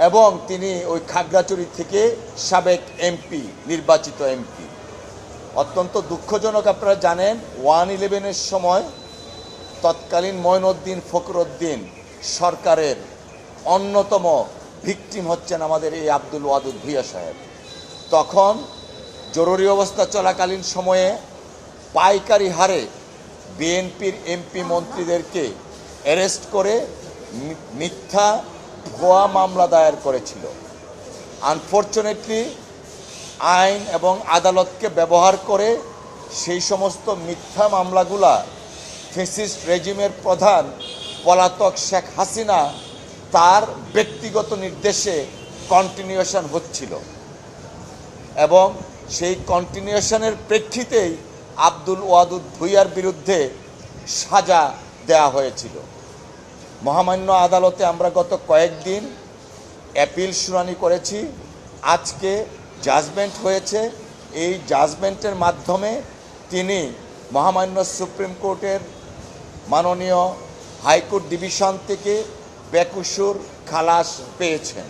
এবং তিনি ওই খাগড়াছড়ি থেকে সাবেক এমপি, নির্বাচিত এমপি। অত্যন্ত দুঃখজনক, আপনারা জানেন 1/11-এর সময় তৎকালীন মঈনুদ্দিন ফখরুদ্দিন সরকারের অন্যতম ভিকটিম হচ্ছেন আমাদের এই আব্দুল ওয়াদুদ ভূঁইয়া সাহেব। তখন জরুরি অবস্থা চলাকালীন সময়ে পাইকারি হারে বিএনপির এমপি মন্ত্রীদেরকে অ্যারেস্ট করে মিথ্যা ভুয়া মামলা দায়ের করেছিল। আনফরচুনেটলি আইন এবং আদালতকে ব্যবহার করে সেই সমস্ত মিথ্যা মামলাগুলা ফ্যাসিস্ট রেজিমের প্রধান পলাতক শেখ হাসিনা তার ব্যক্তিগত নির্দেশে কন্টিনিউশন হচ্ছিল এবং সেই কন্টিনিউশনের প্রেক্ষিতেই আব্দুল ওয়াদুদ ভূঁইয়ার বিরুদ্ধে সাজা দেয়া হয়েছিল। মহামান্য আদালতে আমরা গত কয়েকদিন অ্যাপিল শুনানি করেছি। আজকে জাজমেন্ট হয়েছে। এই জাজমেন্টের মাধ্যমে তিনি মহামান্য সুপ্রিম কোর্টের মাননীয় হাইকোর্ট ডিভিশন থেকে বেকসুর খালাস পেয়েছেন।